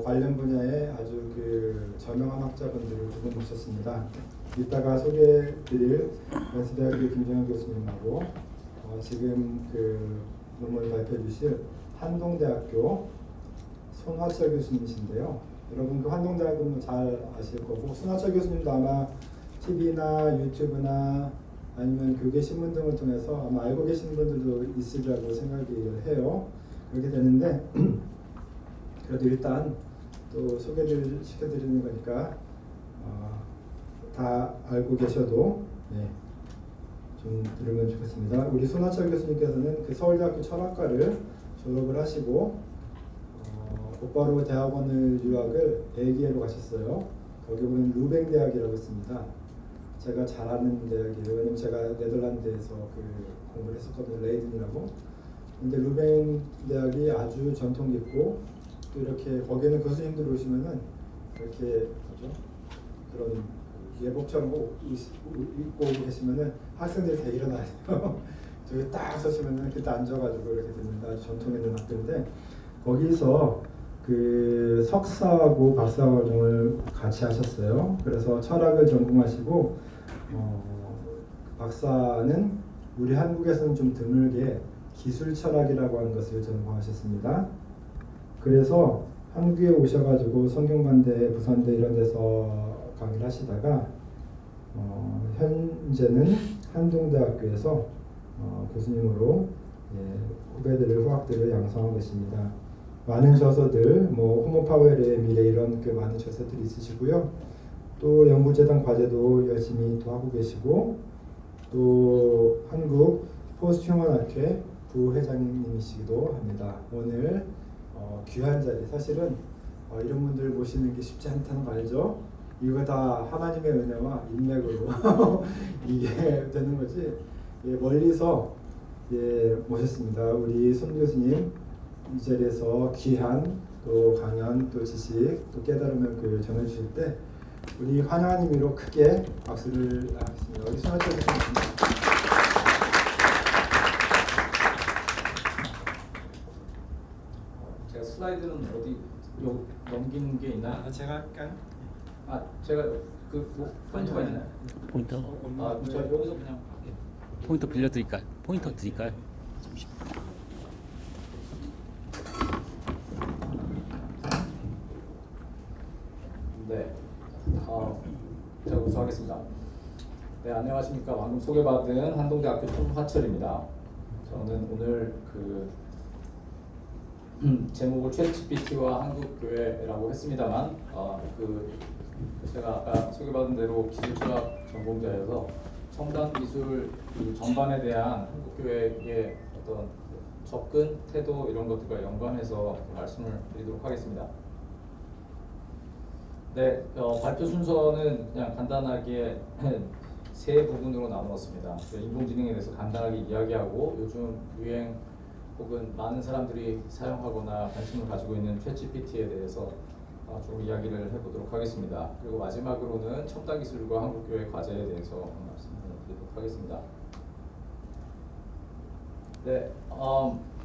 관련 분야에 아주 저명한 학자분들을 두 분 모셨습니다. 이따가 소개해드릴 연세대학교 김정현 교수님하고 지금 논문을 발표해 주실 한동대학교 손화철 교수님이신데요. 여러분 한동대학은 잘 아실 거고, 손화철 교수님도 아마 TV나 유튜브나 아니면 교계 신문 등을 통해서 아마 알고 계시는 분들도 있으리라고 생각을 해요. 그렇게 되는데 그래도 일단 또 소개를 시켜드리는 거니까 다 알고 계셔도 좀 들으면 좋겠습니다. 우리 손화철 교수님께서는 서울대학교 철학과를 졸업을 하시고 곧바로 대학원을 유학을 벨기에로 가셨어요. 거기 보면 루뱅 대학이라고 있습니다. 제가 잘 아는 대학이에요. 왜냐면 제가 네덜란드에서 공부를 했었거든요. 레이든이라고. 근데 루뱅 대학이 아주 전통 깊고, 또 이렇게 거기는 교수님들 오시면은 이렇게 그런 예복처럼 입고 계시면은 학생들이 다 일어나요. 저기 딱 서시면은 그때 앉아가지고 이렇게 됩니다. 아주 전통 있는 학교인데, 거기서 석사하고 박사 과정을 같이 하셨어요. 그래서 철학을 전공하시고, 박사는 우리 한국에서는 좀 드물게 기술 철학이라고 하는 것을 전공하셨습니다. 그래서 한국에 오셔가지고 성균관대, 부산대 이런 데서 강의를 하시다가 현재는 한동대학교에서 교수님으로 후배들을, 후학들을 양성하고 계십니다. 많은 저서들, 호모 파웰의 미래 이런 많은 저서들이 있으시고요. 또 연구재단 과제도 열심히 또 하고 계시고, 또 한국 포스트휴먼학회 부회장님이시기도 합니다. 오늘 귀한 자리, 사실은 이런 분들 모시는 게 쉽지 않다는 거 알죠? 이거 다 하나님의 은혜와 인맥으로 이게 되는 거지. 멀리서 모셨습니다. 우리 손 교수님 이 자리에서 귀한 또 강연, 또 지식, 또 깨달음을 전해주실 때 우리 환영하는 의미로 크게 박수를 하겠습니다. 우리 손화철 교수님. 제가 슬라이드는 어디 넘기는 게 있나? 제가 할까요? 제가 포인트가 있나요? 포인터? 저 여기서 그냥 포인터 빌려드릴까요? 포인터 드릴까요? 잠시. 네, 제가 우선 하겠습니다. 네, 안녕하십니까. 방금 소개받은 한동대학교 손화철입니다. 저는 오늘 제목을 챗GPT와 한국교회라고 했습니다만, 제가 아까 소개받은 대로 기술철학 전공자여서 첨단 기술 전반에 대한 한국교회의 어떤 접근, 태도 이런 것들과 연관해서 말씀을 드리도록 하겠습니다. 네, 발표 순서는 그냥 간단하게 세 부분으로 나누었습니다. 인공지능에 대해서 간단하게 이야기하고, 요즘 유행 혹은 많은 사람들이 사용하거나 관심을 가지고 있는 챗GPT에 대해서 좀 이야기를 해보도록 하겠습니다. 그리고 마지막으로는 첨단 기술과 한국교회 과제에 대해서 말씀을 드리도록 하겠습니다. 네,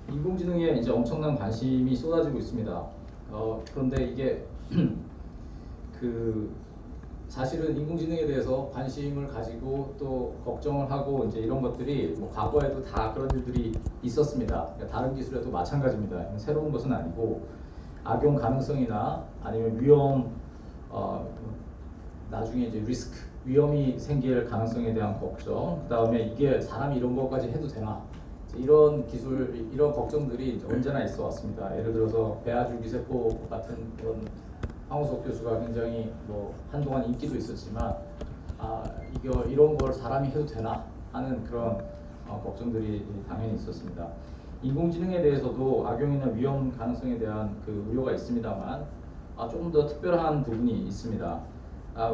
인공지능에 이제 엄청난 관심이 쏟아지고 있습니다. 그런데 이게 사실은 인공지능에 대해서 관심을 가지고 또 걱정을 하고 이제 이런 것들이 과거에도 다 그런 일들이 있었습니다. 그러니까 다른 기술에도 마찬가지입니다. 새로운 것은 아니고 악용 가능성이나 아니면 위험, 나중에 이제 리스크, 위험이 생길 가능성에 대한 걱정, 그 다음에 이게 사람이 이런 것까지 해도 되나, 이런 기술, 이런 걱정들이 언제나 있어 왔습니다. 예를 들어서 배아줄기세포 같은 그런 황우석 교수가 굉장히 한동안 인기도 있었지만, 이런 걸 사람이 해도 되나 하는 그런 걱정들이 당연히 있었습니다. 인공지능에 대해서도 악용이나 위험 가능성에 대한 우려가 있습니다만, 조금 더 특별한 부분이 있습니다.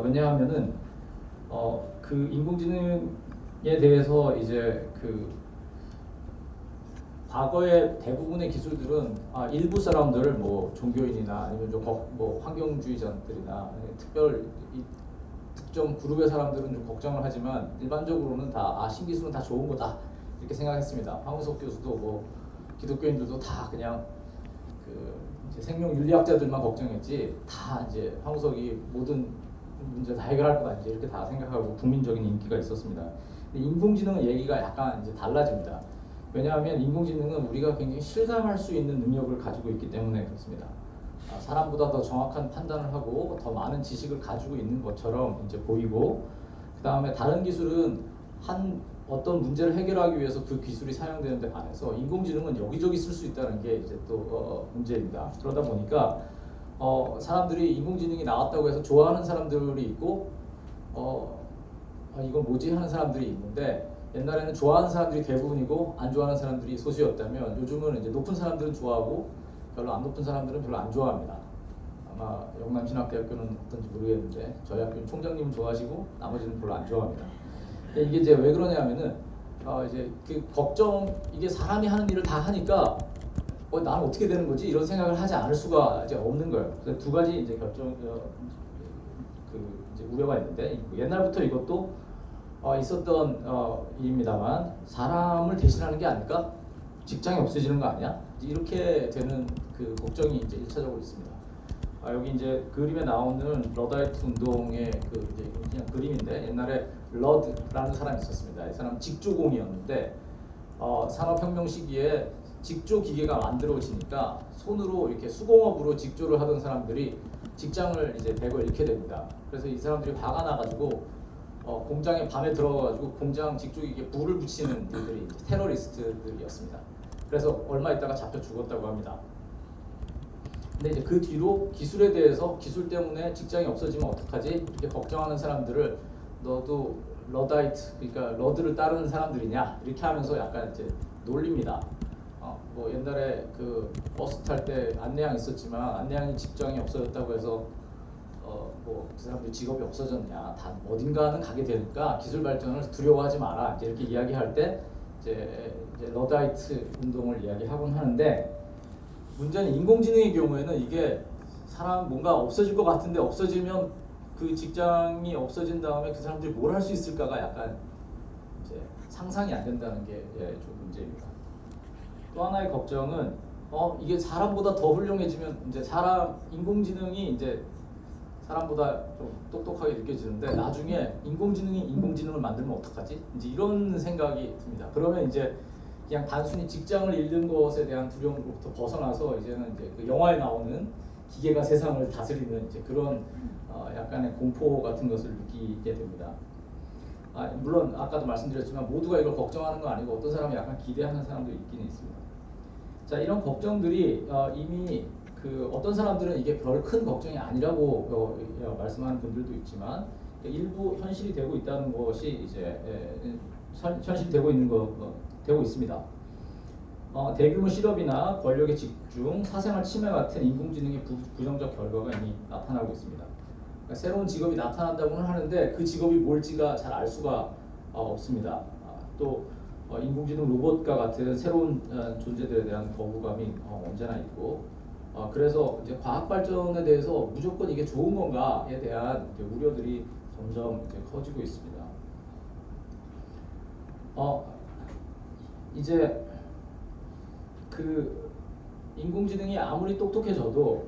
왜냐하면은 인공지능에 대해서 이제 과거의 대부분의 기술들은 일부 사람들, 종교인이나 아니면 좀 환경주의자들이나 특정 그룹의 사람들은 좀 걱정을 하지만, 일반적으로는 다 신기술은 다 좋은 거다 이렇게 생각했습니다. 황우석 교수도 기독교인들도 다 그냥 이제 생명 윤리학자들만 걱정했지 다 이제 황우석이 모든 문제 다 해결할 거다 이제 이렇게 다 생각하고 국민적인 인기가 있었습니다. 근데 인공지능은 얘기가 약간 이제 달라집니다. 왜냐하면 인공지능은 우리가 굉장히 실감할 수 있는 능력을 가지고 있기 때문에 그렇습니다. 사람보다 더 정확한 판단을 하고 더 많은 지식을 가지고 있는 것처럼 이제 보이고, 그 다음에 다른 기술은 한 어떤 문제를 해결하기 위해서 그 기술이 사용되는 데 반해서 인공지능은 여기저기 쓸 수 있다는 게 이제 또 문제입니다. 그러다 보니까 사람들이 인공지능이 나왔다고 해서 좋아하는 사람들이 있고 이건 뭐지 하는 사람들이 있는데, 옛날에는 좋아하는 사람들이 대부분이고 안 좋아하는 사람들이 소수였다면 요즘은 이제 높은 사람들은 좋아하고 별로 안 높은 사람들은 별로 안 좋아합니다. 아마 영남신학대학교는 어떤지 모르겠는데 저희 학교 총장님은 좋아하시고 나머지는 별로 안 좋아합니다. 근데 이게 이제 왜 그러냐면은 이제 그 걱정, 이게 사람이 하는 일을 다 하니까 나는 어떻게 되는 거지 이런 생각을 하지 않을 수가 이제 없는 거예요. 그래서 두 가지 이제 이제 우려가 있는데, 옛날부터 이것도 있었던 일입니다만 사람을 대신하는 게 아닐까? 직장이 없어지는 거 아니야? 이렇게 되는 그 걱정이 이제 1차적으로 있습니다. 여기 이제 그림에 나오는 러다이트 운동의 그 이제 그냥 그림인데, 옛날에 러드라는 사람이 있었습니다. 이 사람 직조공이었는데 산업혁명 시기에 직조 기계가 만들어지니까 손으로 이렇게 수공업으로 직조를 하던 사람들이 직장을 이제 대거 잃게 됩니다. 그래서 이 사람들이 화가 나가지고 공장에 밤에 들어가가지고 공장 직조기기에 불을 붙이는 일들이 테러리스트들이었습니다. 그래서 얼마 있다가 잡혀 죽었다고 합니다. 근데 이제 그 뒤로 기술에 대해서 기술 때문에 직장이 없어지면 어떡하지? 이렇게 걱정하는 사람들을 너도 러다이트, 그러니까 러드를 따르는 사람들이냐? 이렇게 하면서 약간 이제 놀립니다. 뭐 옛날에 그 버스 탈 때 안내양 있었지만 안내양이 직장이 없어졌다고 해서 뭐 그 사람들 직업이 없어졌냐? 다 어딘가는 가게 되니까 기술 발전을 두려워하지 마라. 이제 이렇게 이야기할 때 이제 러다이트 운동을 이야기하곤 하는데, 문제는 인공지능의 경우에는 이게 사람 뭔가 없어질 것 같은데 없어지면 그 직장이 없어진 다음에 그 사람들이 뭘 할 수 있을까가 약간 이제 상상이 안 된다는 게 좀 문제입니다. 또 하나의 걱정은 이게 사람보다 더 훌륭해지면 이제 인공지능이 이제 사람보다 좀 똑똑하게 느껴지는데 나중에 인공지능이 인공지능을 만들면 어떡하지? 이제 이런 생각이 듭니다. 그러면 이제 그냥 단순히 직장을 잃는 것에 대한 두려움으로부터 벗어나서 이제는 이제 그 영화에 나오는 기계가 세상을 다스리는 이제 그런 약간의 공포 같은 것을 느끼게 됩니다. 물론 아까도 말씀드렸지만 모두가 이걸 걱정하는 건 아니고 어떤 사람이 약간 기대하는 사람도 있긴 있습니다. 자, 이런 걱정들이 이미 그 어떤 사람들은 이게 별 큰 걱정이 아니라고 말씀하는 분들도 있지만 일부 현실이 되고 있다는 것이 이제 현실되고 되고 있습니다. 대규모 실업이나 권력의 집중, 사생활 침해 같은 인공지능의 부정적 결과가 이미 나타나고 있습니다. 그러니까 새로운 직업이 나타난다고는 하는데 그 직업이 뭘지가 잘 알 수가 없습니다. 또 인공지능 로봇과 같은 새로운 존재들에 대한 거부감이 언제나 있고, 그래서 이제 과학 발전에 대해서 무조건 이게 좋은 건가에 대한 우려들이 점점 이제 커지고 있습니다. 이제 그 인공지능이 아무리 똑똑해져도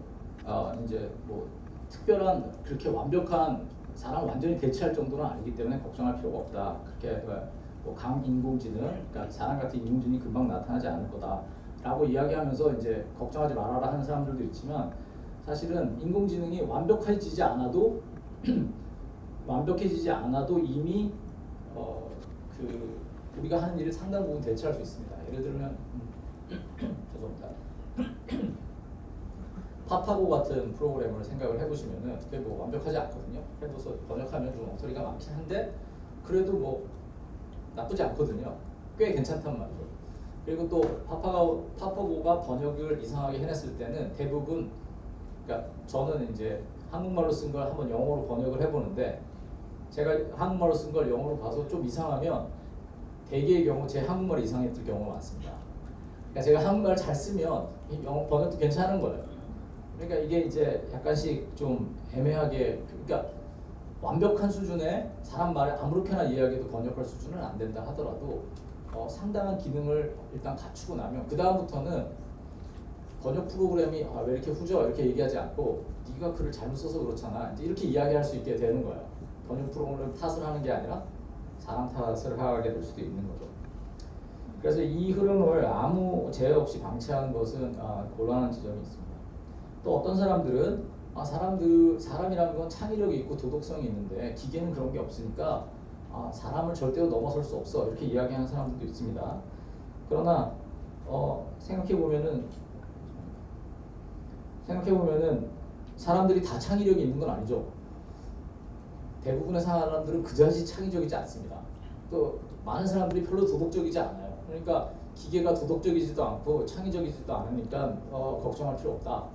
이제 뭐 특별한 그렇게 완벽한 사람 완전히 대체할 정도는 아니기 때문에 걱정할 필요가 없다. 그렇게 뭐 강인공지능, 그러니까 사람 같은 인공지능이 금방 나타나지 않을 거다라고 이야기하면서 이제 걱정하지 말아라 하는 사람들도 있지만, 사실은 인공지능이 완벽해지지 않아도 이미 그 우리가 하는 일을 상당 부분 대체할 수 있습니다. 예를 들면 죄송합니다. 파파고 같은 프로그램을 생각을 해보시면은 그게 뭐 완벽하지 않거든요. 해둬서 번역하면 좀 엉터리가 많긴 한데 그래도 뭐 나쁘지 않거든요. 꽤 괜찮단 말이죠. 그리고 또 파파고가 번역을 이상하게 해냈을 때는 대부분, 그러니까 저는 이제 한국말로 쓴 걸 한번 영어로 번역을 해보는데 제가 한국말로 쓴 걸 영어로 봐서 좀 이상하면 대개의 경우 제 한국말이 이상했을 경우가 많습니다. 그러니까 제가 한국말을 잘 쓰면 영어 번역도 괜찮은 거예요. 그러니까 이게 이제 약간씩 좀 애매하게, 그러니까 완벽한 수준의 사람 말에 아무렇게나 이야기해도 번역할 수준은 안 된다 하더라도 상당한 기능을 일단 갖추고 나면 그 다음부터는 번역 프로그램이 왜 이렇게 후져 이렇게 얘기하지 않고 네가 글을 잘못 써서 그렇잖아 이제 이렇게 이야기할 수 있게 되는 거예요. 번역 프로그램 탓을 하는 게 아니라 사람 탓을 하게 될 수도 있는 거죠. 그래서 이 흐름을 아무 제약 없이 방치하는 것은 곤란한 지점이 있습니다. 또 어떤 사람들은 사람이라는 건 창의력이 있고 도덕성이 있는데 기계는 그런 게 없으니까 사람을 절대로 넘어설 수 없어 이렇게 이야기하는 사람들도 있습니다. 그러나 생각해 보면은 사람들이 다 창의력이 있는 건 아니죠. 대부분의 사람들은 그다지 창의적이지 않습니다. 또 많은 사람들이 별로 도덕적이지 않아요. 그러니까 기계가 도덕적이지도 않고 창의적이지도 않으니까 걱정할 필요 없다.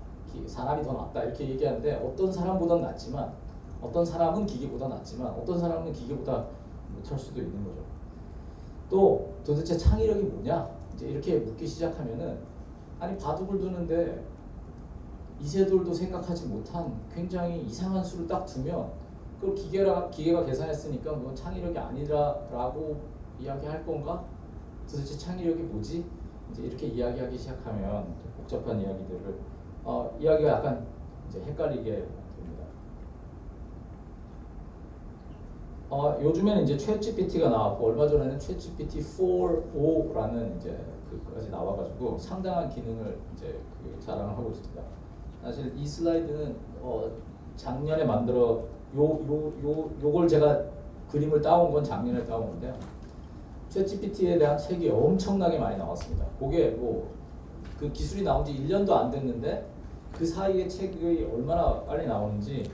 사람이 더 낫다 이렇게 얘기하는데 어떤 사람보다는 낫지만 어떤 사람은 기계보다 낫지만 어떤 사람은 기계보다 못할 수도 있는 거죠. 또 도대체 창의력이 뭐냐 이제 이렇게 묻기 시작하면은 아니 바둑을 두는데 이세돌도 생각하지 못한 굉장히 이상한 수를 딱 두면 그걸 기계가 계산했으니까 그건 창의력이 아니라라고 이야기할 건가? 도대체 창의력이 뭐지? 이제 이렇게 이야기하기 시작하면 복잡한 이야기들을 이야기가 약간 이제 헷갈리게 됩니다. 요즘에는 이제 챗GPT가 나왔고 얼마 전에는 챗GPT 4.5라는 이제 그까지 나와가지고 상당한 기능을 이제 자랑을 하고 있습니다. 사실 이 슬라이드는 작년에 만들어 요걸 제가 그림을 따온 건 작년에 따온 건데요. 챗GPT에 대한 책이 엄청나게 많이 나왔습니다. 그게 뭐 그 기술이 나온 지 1년도 안 됐는데 그 사이에 책이 얼마나 빨리 나오는지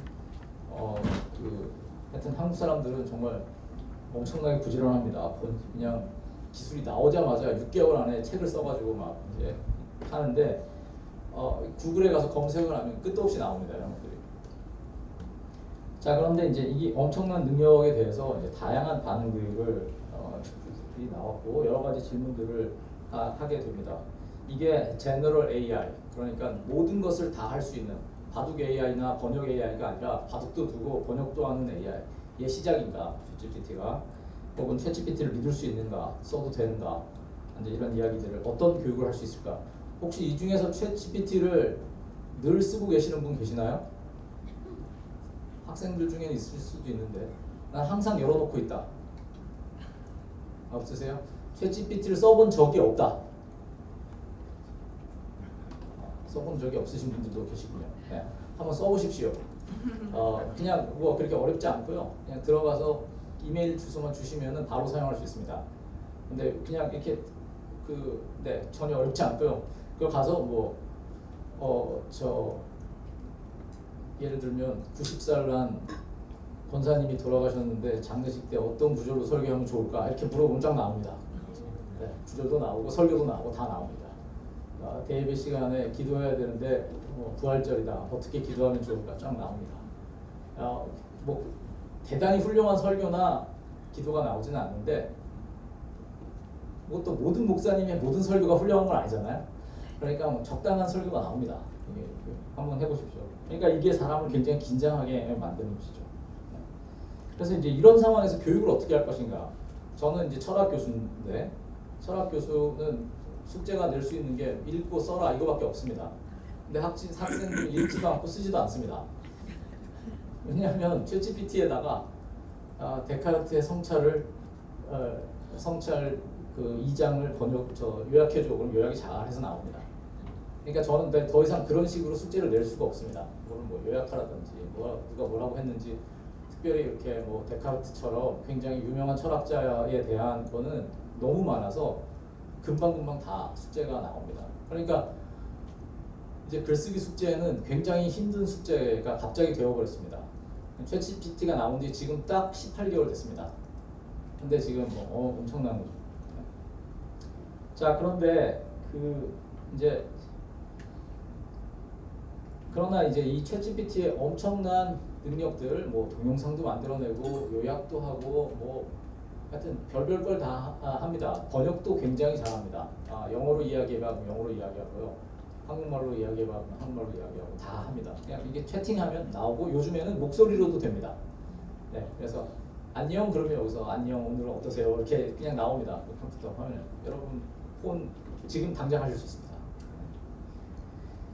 하여튼 한국 사람들은 정말 엄청나게 부지런합니다. 그냥 기술이 나오자마자 6개월 안에 책을 써가지고 막 이제 하는데 구글에 가서 검색을 하면 끝도 없이 나옵니다. 이런 것들이. 자 그런데 이제 이 엄청난 능력에 대해서 이제 다양한 반응들이 나왔고 여러 가지 질문들을 하게 됩니다. 이게 General AI 그러니까 모든 것을 다 할 수 있는 바둑 AI나 번역 AI가 아니라 바둑도 두고 번역도 하는 AI의 시작인가 챗GPT가 혹은 챗GPT를 믿을 수 있는가 써도 되는가 이제 이런 이야기들을 어떤 교육을 할 수 있을까 혹시 이 중에서 챗GPT를 늘 쓰고 계시는 분 계시나요? 학생들 중에는 있을 수도 있는데 난 항상 열어놓고 있다. 없으세요? 챗GPT를 써본 적이 없다. 써본 적이 없으신 분들도 계시군요. 네, 한번 써보십시오. 그냥 뭐 그렇게 어렵지 않고요. 그냥 들어가서 이메일 주소만 주시면은 바로 사용할 수 있습니다. 근데 그냥 이렇게 전혀 어렵지 않고요. 그걸 가서 예를 들면 90살 난 권사님이 돌아가셨는데 장례식 때 어떤 구절로 설교하면 좋을까 이렇게 물어보면 쫙 나옵니다. 네, 구절도 나오고 설교도 나오고 다 나옵니다. 대예배 시간에 기도해야 되는데 부활절이다 어떻게 기도하면 좋을까 쫙 나옵니다. 뭐 대단히 훌륭한 설교나 기도가 나오지는 않는데 그것도 모든 목사님의 모든 설교가 훌륭한 건 아니잖아요. 그러니까 뭐 적당한 설교가 나옵니다. 한번 해보십시오. 그러니까 이게 사람을 굉장히 긴장하게 만드는 것이죠. 그래서 이제 이런 상황에서 교육을 어떻게 할 것인가. 저는 이제 철학 교수인데 철학 교수는 숙제가 낼 수 있는 게 읽고 써라 이거밖에 없습니다. 근데 학생들이 읽지도 않고 쓰지도 않습니다. 왜냐하면 챗GPT에다가 데카르트의 성찰 그 2장을 요약해줘. 그럼 요약이 잘해서 나옵니다. 그러니까 저는 더 이상 그런 식으로 숙제를 낼 수가 없습니다. 그걸 뭐 요약하라든지 누가 뭐라고 했는지 특별히 이렇게 뭐 데카르트처럼 굉장히 유명한 철학자에 대한 거는 너무 많아서 금방금방 다 숙제가 나옵니다. 그러니까 이제 글쓰기 숙제는 굉장히 힘든 숙제가 갑자기 되어버렸습니다. 챗GPT가 나온 지 지금 딱 18개월 됐습니다. 근데 지금 엄청난 거죠. 자 그런데 그러나 이제 이 챗GPT의 엄청난 능력들 뭐 동영상도 만들어내고 요약도 하고 하여튼 별별 걸 다 합니다. 번역도 굉장히 잘합니다. 영어로 이야기해봐 영어로 이야기하고요. 한국말로 이야기해봐 한국말로 이야기하고 다 합니다. 그냥 이게 채팅하면 나오고 요즘에는 목소리로도 됩니다. 네, 그래서 안녕 그러면 여기서 안녕 오늘은 어떠세요? 이렇게 그냥 나옵니다. 컴퓨터 화면에 여러분 폰 지금 당장 하실 수 있습니다.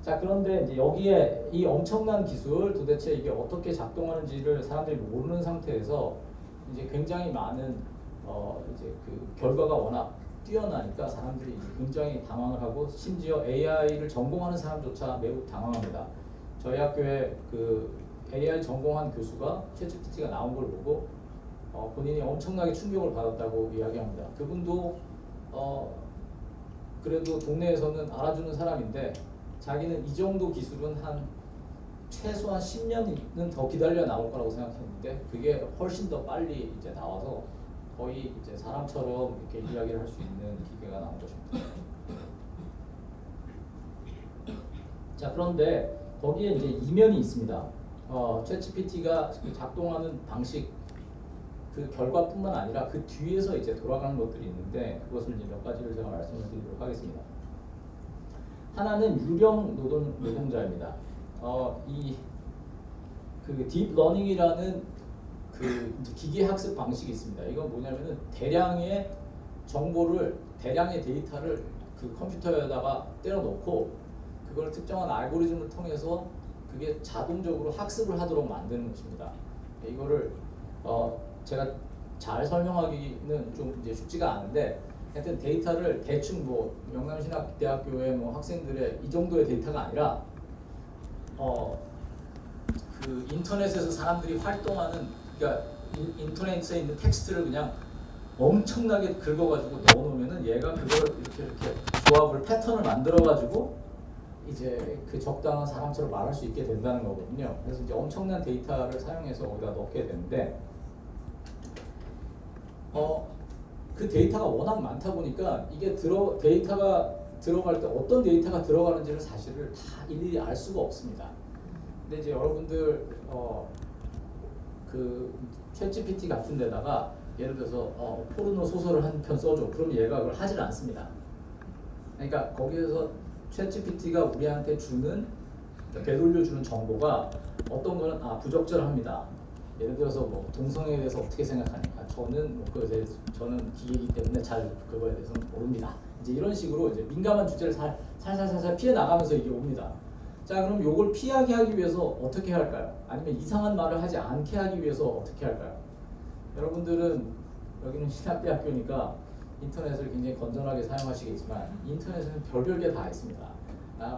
자, 그런데 이제 여기에 이 엄청난 기술 도대체 이게 어떻게 작동하는지를 사람들이 모르는 상태에서 이제 굉장히 많은 이제 그 결과가 워낙 뛰어나니까 사람들이 이제 굉장히 당황을 하고 심지어 AI를 전공하는 사람조차 매우 당황합니다. 저희 학교에 그 AI 전공한 교수가 챗GPT가 나온 걸 보고 본인이 엄청나게 충격을 받았다고 이야기합니다. 그분도 그래도 동네에서는 알아주는 사람인데 자기는 이 정도 기술은 한 최소한 10년은 더 기다려 나올 거라고 생각했는데 그게 훨씬 더 빨리 이제 나와서 거의 이제 사람처럼 이렇게 이야기를 할 수 있는 기계가 나온 것입니다. 자, 그런데 거기에 이제 이면이 있습니다. 챗GPT가 작동하는 방식 그 결과뿐만 아니라 그 뒤에서 이제 돌아가는 것들이 있는데 그것을 이제 몇 가지를 제가 말씀을 드리도록 하겠습니다. 하나는 유령 노동자입니다. 그 딥러닝이라는 그 이제 기계 학습 방식이 있습니다. 이건 뭐냐면은 대량의 정보를 대량의 데이터를 그 컴퓨터에다가 때려 놓고 그걸 특정한 알고리즘을 통해서 그게 자동적으로 학습을 하도록 만드는 것입니다. 이거를 제가 잘 설명하기는 좀 이제 쉽지가 않은데 하여튼 데이터를 대충 뭐 영남신학대학교의 뭐 학생들의 이 정도의 데이터가 아니라 그 인터넷에서 사람들이 활동하는 그러니까 인터넷에 있는 텍스트를 그냥 엄청나게 긁어가지고 넣어놓으면은 얘가 그걸 이렇게 조합을 패턴을 만들어가지고 이제 그 적당한 사람처럼 말할 수 있게 된다는 거거든요. 그래서 이제 엄청난 데이터를 사용해서 거기다 넣게 되는데 그 데이터가 워낙 많다 보니까 이게 데이터가 들어갈 때 어떤 데이터가 들어가는지를 사실을 다 일일이 알 수가 없습니다. 근데 이제 여러분들 그 챗GPT 같은 데다가 예를 들어서 포르노 소설을 한 편 써줘. 그럼 얘가 그걸 하질 않습니다. 그러니까 거기에서 챗GPT가 우리한테 주는 되돌려주는 정보가 어떤 거는 부적절합니다. 예를 들어서 뭐 동성애에 대해서 어떻게 생각하니까 저는 그거에 대해서 저는 기계이기 때문에 잘 그거에 대해서는 모릅니다. 이제 이런 식으로 이제 민감한 주제를 살살살살 피해 나가면서 이게 옵니다. 자, 그럼 요걸 피하게 하기 위해서 어떻게 할까요? 아니면 이상한 말을 하지 않게 하기 위해서 어떻게 할까요? 여러분들은 여기는 신학대학교니까 인터넷을 굉장히 건전하게 사용하시겠지만 인터넷에는 별별 게 다 있습니다.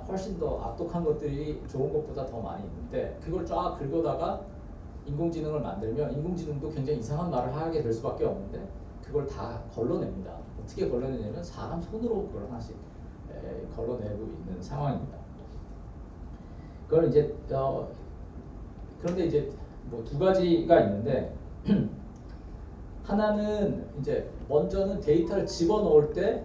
훨씬 더 악독한 것들이 좋은 것보다 더 많이 있는데 그걸 쫙 긁어다가 인공지능을 만들면 인공지능도 굉장히 이상한 말을 하게 될 수밖에 없는데 그걸 다 걸러냅니다. 어떻게 걸러내냐면 사람 손으로 그걸 하나씩 걸러내고 있는 상황입니다. 그걸 이제 그런데 이제 뭐 두 가지가 있는데 하나는 이제 먼저는 데이터를 집어넣을 때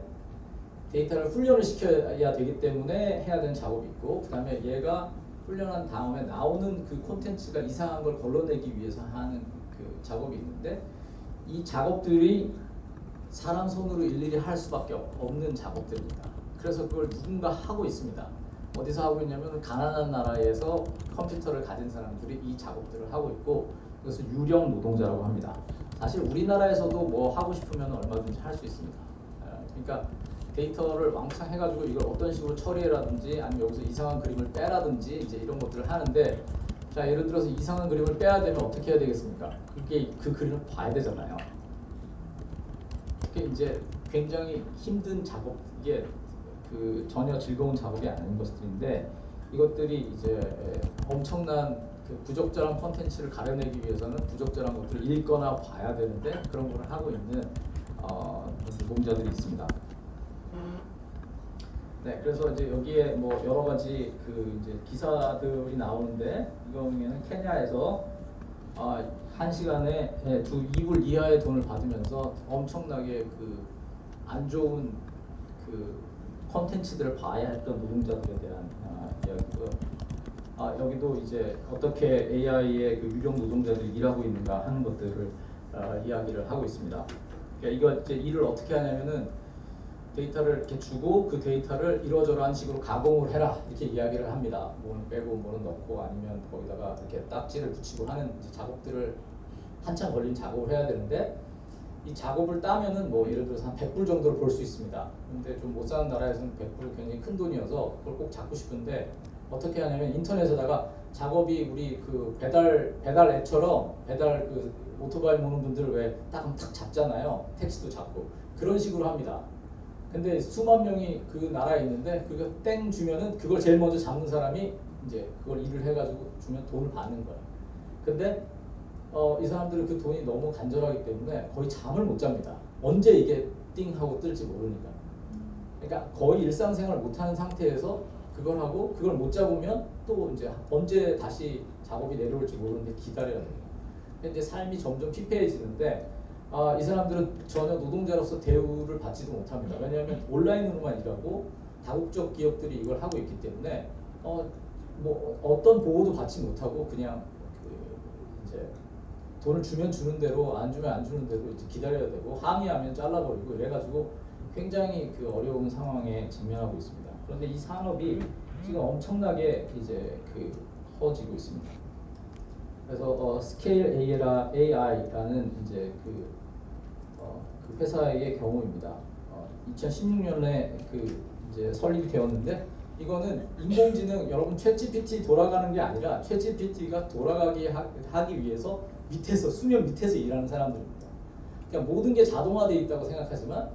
데이터를 훈련을 시켜야 되기 때문에 해야 되는 작업이 있고 그다음에 얘가 훈련한 다음에 나오는 그 콘텐츠가 이상한 걸 걸러내기 위해서 하는 그 작업이 있는데 이 작업들이 사람 손으로 일일이 할 수밖에 없는 작업들입니다. 그래서 그걸 누군가 하고 있습니다. 어디서 하고 있냐면 가난한 나라에서 컴퓨터를 가진 사람들이 이 작업들을 하고 있고 그것을 유령 노동자라고 합니다. 사실 우리나라에서도 뭐 하고 싶으면 얼마든지 할 수 있습니다. 그러니까 데이터를 왕창 해가지고 이걸 어떤 식으로 처리해라든지 아니면 여기서 이상한 그림을 빼라든지 이제 이런 것들을 하는데 자 예를 들어서 이상한 그림을 빼야 되면 어떻게 해야 되겠습니까? 그게 그 그림을 봐야 되잖아요. 그게 이제 굉장히 힘든 작업 이게 그 전혀 즐거운 작업이 아닌 것들인데 이것들이 이제 엄청난 그 부적절한 콘텐츠를 가려내기 위해서는 부적절한 것들을 읽거나 봐야 되는데 그런 걸 하고 있는 노동자들이 있습니다. 네, 그래서 이제 여기에 뭐 여러 가지 그 이제 기사들이 나오는데 이 경우에는 케냐에서 한 시간에 2불 이하의 돈을 받으면서 엄청나게 그 안 좋은 그 콘텐츠들을 봐야 했던 노동자들에 대한 이야기고요. 여기도 이제 어떻게 AI의 그 유령 노동자들이 일하고 있는가 하는 것들을 이야기를 하고 있습니다. 그러니까 이거 이제 일을 어떻게 하냐면은 데이터를 이렇게 주고 그 데이터를 이러저러한 식으로 가공을 해라 이렇게 이야기를 합니다. 뭐는 빼고 뭐는 넣고 아니면 거기다가 이렇게 딱지를 붙이고 하는 작업들을 한참 걸린 작업을 해야 되는데 이 작업을 따면은 뭐 예를 들어서 한 100불 정도를 벌 수 있습니다. 근데 좀 못 사는 나라에서는 100불이 굉장히 큰 돈이어서 그걸 꼭 잡고 싶은데 어떻게 하냐면 인터넷에다가 작업이 우리 그 배달 앱처럼 배달 그 오토바이 모는 분들 왜 딱 잡잖아요. 택시도 잡고 그런 식으로 합니다. 근데 수만 명이 그 나라에 있는데 그거 땡 주면은 그걸 제일 먼저 잡는 사람이 이제 그걸 일을 해가지고 주면 돈을 받는 거야. 근데 이 사람들은 그 돈이 너무 간절하기 때문에 거의 잠을 못 잡니다. 언제 이게 띵 하고 뜰지 모르니까. 그러니까 거의 일상생활을 못하는 상태에서 그걸 하고 그걸 못 잡으면 또 이제 언제 다시 작업이 내려올지 모르는데 기다려야 돼요. 근데 이제 삶이 점점 피폐해지는데 이 사람들은 전혀 노동자로서 대우를 받지도 못합니다. 왜냐하면 온라인으로만 일하고 다국적 기업들이 이걸 하고 있기 때문에 뭐 어떤 보호도 받지 못하고 그냥 이제 돈을 주면 주는 대로 안 주면 안 주는 대로 이제 기다려야 되고 항의하면 잘라버리고 이래가지고 굉장히 그 어려운 상황에 직면하고 있습니다. 그런데 이 산업이 지금 엄청나게 이제 그 커지고 있습니다. 그래서 스케일 AI라는 이제 그 회사의 경우입니다. 2016년에 그 이제 설립이 되었는데 이거는 인공지능 여러분 챗GPT 돌아가는 게 아니라 챗GPT가 돌아가게 하기 위해서 밑에서 수면 밑에서 일하는 사람들입니다. 그러니까 모든 게 자동화되어 있다고 생각하지만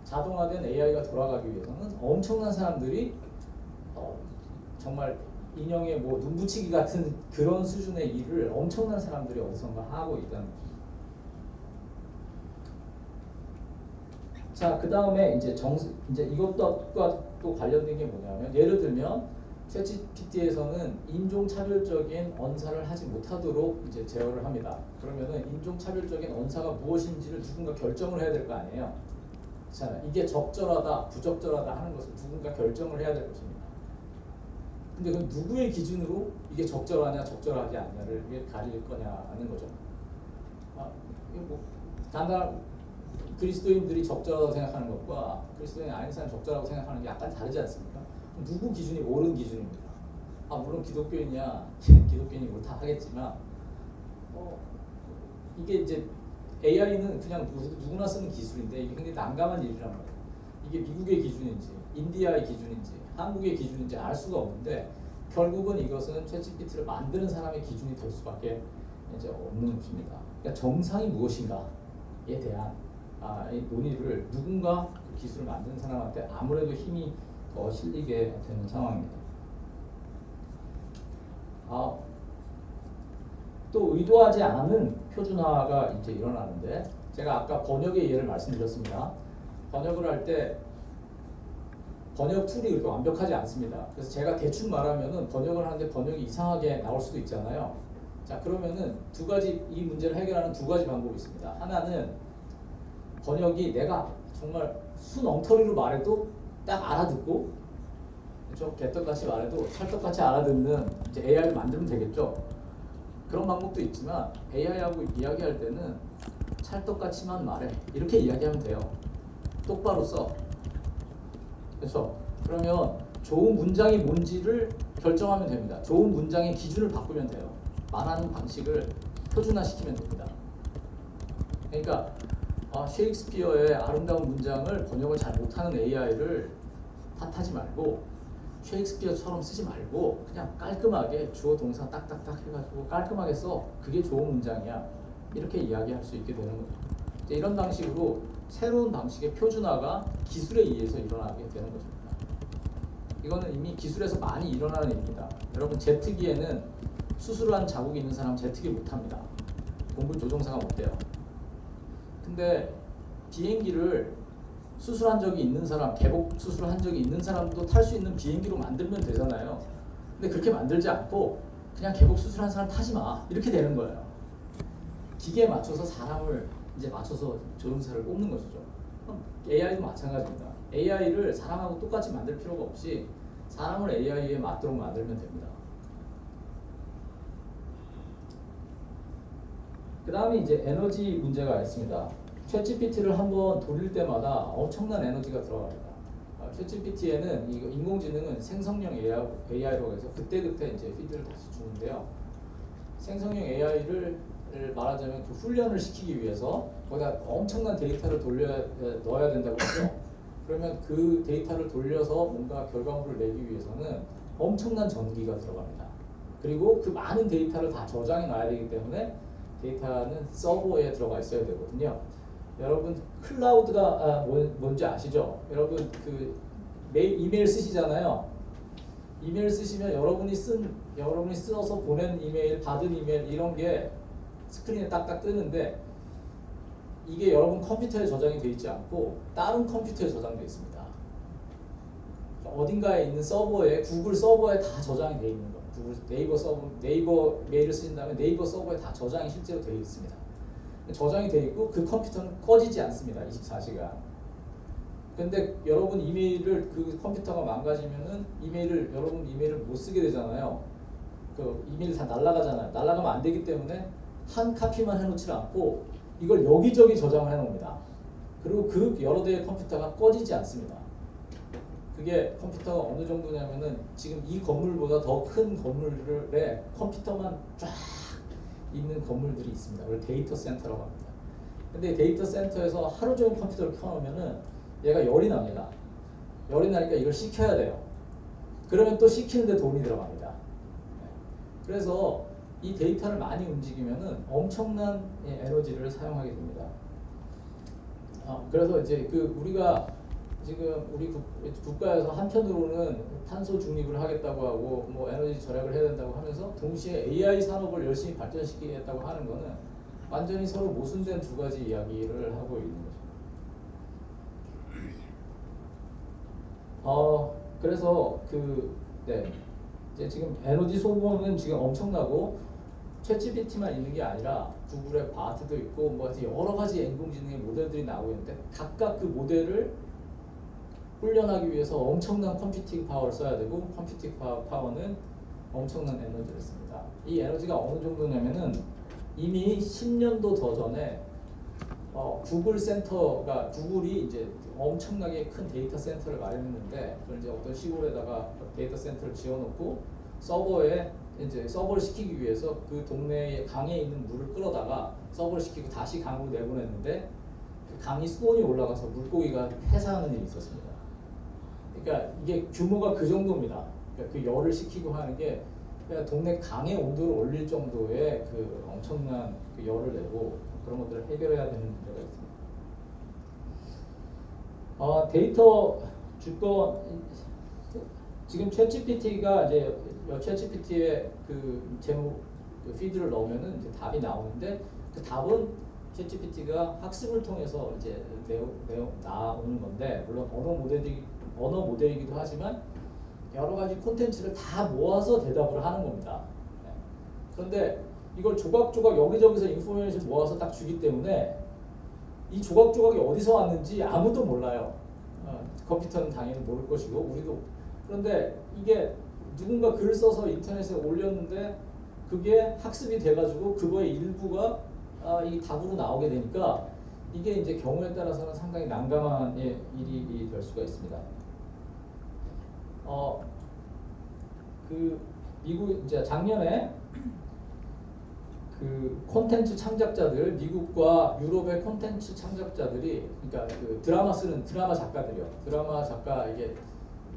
자동화된 AI가 돌아가기 위해서는 엄청난 사람들이 정말 인형에 뭐 눈붙이기 같은 그런 수준의 일을 엄청난 사람들이 어디선가 하고 있다는 거죠. 자, 그 다음에 이제 이것과 또 관련된 게 뭐냐면 예를 들면 챗GPT에서는 인종차별적인 언사를 하지 못하도록 이제 제어를 합니다. 그러면은 인종차별적인 언사가 무엇인지를 누군가 결정을 해야 될 거 아니에요. 자, 이게 적절하다, 부적절하다 하는 것을 누군가 결정을 해야 될 것입니다. 근데 그럼 누구의 기준으로 이게 적절하냐, 적절하지 않냐를 가릴 거냐는 거죠. 이거 뭐 단단 그리스도인들이 적절하다고 생각하는 것과 그리스도인 아닌 사람이 적절하다고 생각하는 게 약간 다르지 않습니까? 누구 기준이 옳은 기준입니다. 물론 기독교인이야 기독교인이 옳다 하겠지만 이게 이제 AI는 그냥 누구나 쓰는 기술인데 이게 굉장히 난감한 일이란 말이에요. 이게 미국의 기준인지 인디아의 기준인지 한국의 기준인지 알 수가 없는데 결국은 이것은 챗GPT를 만드는 사람의 기준이 될 수밖에 이제 없는 것입니다. 그러니까 정상이 무엇인가에 대한 이 논의를 누군가 그 기술을 만드는 사람한테 아무래도 힘이 더 실리게 되는 상황입니다. 또 의도하지 않은 표준화가 이제 일어나는데 제가 아까 번역의 예를 말씀드렸습니다. 번역을 할 때 번역 툴이 그렇게 완벽하지 않습니다. 그래서 제가 대충 말하면은 번역을 하는데 번역이 이상하게 나올 수도 있잖아요. 자, 그러면은 이 문제를 해결하는 두 가지 방법이 있습니다. 하나는 번역이 내가 정말 순 엉터리로 말해도 딱 알아듣고 그렇죠? 개떡같이 말해도 찰떡같이 알아듣는 이제 AI를 만들면 되겠죠. 그런 방법도 있지만 AI하고 이야기할 때는 찰떡같이만 말해 이렇게 이야기하면 돼요. 똑바로 써. 그렇죠? 그러면 좋은 문장이 뭔지를 결정하면 됩니다. 좋은 문장의 기준을 바꾸면 돼요. 말하는 방식을 표준화시키면 됩니다. 그러니까 셰익스피어의 아름다운 문장을 번역을 잘 못하는 AI를 탓하지 말고 셰익스피어처럼 쓰지 말고 그냥 깔끔하게 주어 동사 딱딱딱 해가지고 깔끔하게 써. 그게 좋은 문장이야. 이렇게 이야기할 수 있게 되는 거죠. 이런 방식으로 새로운 방식의 표준화가 기술에 의해서 일어나게 되는 것입니다. 이거는 이미 기술에서 많이 일어나는 일입니다. 여러분 제트기에는 수술한 자국이 있는 사람 제트기 못합니다. 공군 조종사가 못 돼요. 근데 비행기를 수술한 적이 있는 사람, 개복 수술한 적이 있는 사람도 탈 수 있는 비행기로 만들면 되잖아요. 근데 그렇게 만들지 않고 그냥 개복 수술한 사람 타지 마 이렇게 되는 거예요. 기계에 맞춰서 사람을 이제 맞춰서 조종사를 뽑는 것이죠. AI도 마찬가지입니다. AI를 사람하고 똑같이 만들 필요가 없이 사람을 AI에 맞도록 만들면 됩니다. 그 다음에 이제 에너지 문제가 있습니다. 챗GPT를 한번 돌릴 때마다 엄청난 에너지가 들어갑니다. 챗GPT에는 인공지능은 생성형 AI라고 해서 그때그때 이제 피드를 다시 주는데요. 생성형 AI를 말하자면 그 훈련을 시키기 위해서 거기다 엄청난 데이터를 넣어야 된다고 하죠. 그러면 그 데이터를 돌려서 뭔가 결과물을 내기 위해서는 엄청난 전기가 들어갑니다. 그리고 그 많은 데이터를 다 저장해 놔야 되기 때문에 데이터는 서버에 들어가 있어야 되거든요. 여러분 클라우드가 뭔지 아시죠? 여러분 그 이메일 쓰시잖아요. 이메일 쓰시면 여러분이 써서 보낸 이메일, 받은 이메일 이런 게 스크린에 딱딱 뜨는데 이게 여러분 컴퓨터에 저장이 되어 있지 않고 다른 컴퓨터에 저장되어 있습니다. 어딘가에 있는 서버에 구글 서버에 다 저장이 되어 있는 거예요. 네이버 메일을 쓰신다면 네이버 서버에 다 저장이 실제로 되어 있습니다. 저장이 되어 있고 그 컴퓨터는 꺼지지 않습니다. 24시간. 근데 여러분 이메일을 그 컴퓨터가 망가지면은 여러분 이메일을 못 쓰게 되잖아요. 그 이메일 다 날아가잖아요. 날아가면 안 되기 때문에 한 카피만 해놓지 않고 이걸 여기저기 저장을 해놓습니다. 그리고 그 여러 대의 컴퓨터가 꺼지지 않습니다. 그게 컴퓨터가 어느 정도냐면은 지금 이 건물보다 더 큰 건물에 컴퓨터만 쫙 있는 건물들이 있습니다. 그걸 데이터 센터라고 합니다. 근데 데이터 센터에서 하루 종일 컴퓨터를 켜놓으면은 얘가 열이 납니다. 열이 나니까 이걸 식혀야 돼요. 그러면 또 식히는데 돈이 들어갑니다. 그래서 이 데이터를 많이 움직이면은 엄청난 에너지를 사용하게 됩니다. 그래서 이제 우리가 지금 우리 국가에서 한편으로는 탄소 중립을 하겠다고 하고 뭐 에너지 절약을 해야 된다고 하면서 동시에 AI 산업을 열심히 발전시키겠다고 하는 거는 완전히 서로 모순된 두 가지 이야기를 하고 있는 거죠. 그래서 이제 지금 에너지 소모는 지금 엄청나고 챗GPT만 있는 게 아니라 구글의 바트도 있고 뭐 여러 가지 인공지능의 모델들이 나오고 있는데 각각 그 모델을 훈련하기 위해서 엄청난 컴퓨팅 파워를 써야 되고 컴퓨팅 파워는 엄청난 에너지를 씁니다. 이 에너지가 어느 정도냐면은 이미 10년도 더 전에 구글이 이제 엄청나게 큰 데이터 센터를 마련했는데 그걸 이제 어떤 시골에다가 데이터 센터를 지어놓고 서버를 시키기 위해서 그 동네에 강에 있는 물을 끌어다가 서버를 시키고 다시 강으로 내보냈는데 그 강이 수온이 올라가서 물고기가 해사하는 일이 있었습니다. 그러니까 이게 규모가 그 정도입니다. 그러니까 그 열을 식히고 하는 게 그냥 동네 강의 온도를 올릴 정도의 그 엄청난 그 열을 내고 그런 것들을 해결해야 되는 문제가 있습니다. 데이터 주권 지금 챗GPT가 이제 챗GPT의 그 제목 그 피드를 넣으면은 이제 답이 나오는데 그 답은 챗GPT가 학습을 통해서 이제 나오는 건데 물론 언어 모델이기도 하지만 여러 가지 콘텐츠를 다 모아서 대답을 하는 겁니다. 그런데 이걸 조각조각 여기저기서 인포메이션 모아서 딱 주기 때문에 이 조각조각이 어디서 왔는지 아무도 몰라요. 컴퓨터는 당연히 모를 것이고 우리도. 그런데 이게 누군가 글을 써서 인터넷에 올렸는데 그게 학습이 돼가지고 그거의 일부가 이 답으로 나오게 되니까 이게 이제 경우에 따라서는 상당히 난감한 일이 될 수가 있습니다. 미국 이제 작년에 그 콘텐츠 창작자들 미국과 유럽의 콘텐츠 창작자들이 그러니까 그 드라마 쓰는 드라마 작가들이요. 드라마 작가 이게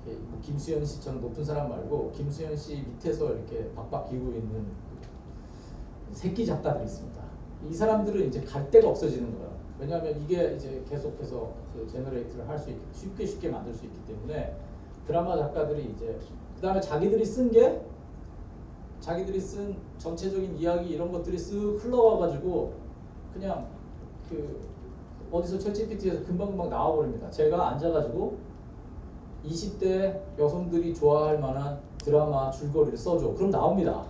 뭐 김수현 씨처럼 높은 사람 말고 김수현 씨 밑에서 이렇게 박박 기고 있는 새끼 작가들이 있습니다. 이 사람들은 이제 갈 데가 없어지는 거예요. 왜냐하면 이게 이제 계속해서 그 제너레이트를 할 수 있게 쉽게 만들 수 있기 때문에 드라마 작가들이 이제 그 다음에 자기들이 쓴 전체적인 이야기 이런 것들이 쓱 흘러와가지고 그냥 그 어디서 챗GPT에서 금방금방 나와버립니다. 제가 앉아가지고 20대 여성들이 좋아할 만한 드라마 줄거리를 써줘. 그럼 나옵니다.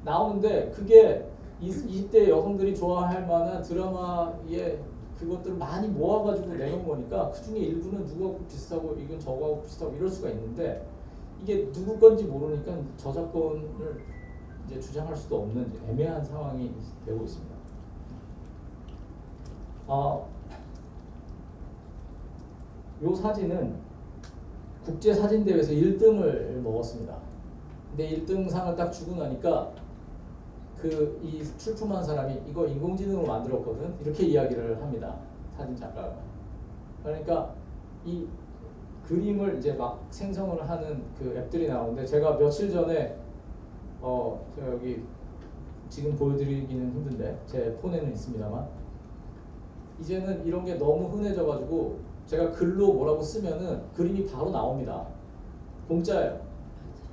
나오는데 그게 20대 여성들이 좋아할 만한 드라마의 그것들을 많이 모아가지고 내놓은 거니까 그 중에 일부는 누구하고 비슷하고 이건 저거하고 비슷하고 이럴 수가 있는데 이게 누구 건지 모르니까 저작권을 이제 주장할 수도 없는 애매한 상황이 되고 있습니다. 이 사진은 국제 사진 대회에서 1등을 먹었습니다. 근데 1등 상을 딱 주고 나니까 이 출품한 사람이 이거 인공지능으로 만들었거든 이렇게 이야기를 합니다. 사진 작가가. 그러니까 그림을 이제 막 생성을 하는 그 앱들이 나오는데 제가 며칠 전에 제가 여기 지금 보여드리기는 힘든데 제 폰에는 있습니다만 이제는 이런 게 너무 흔해져가지고 제가 글로 뭐라고 쓰면은 그림이 바로 나옵니다. 공짜예요.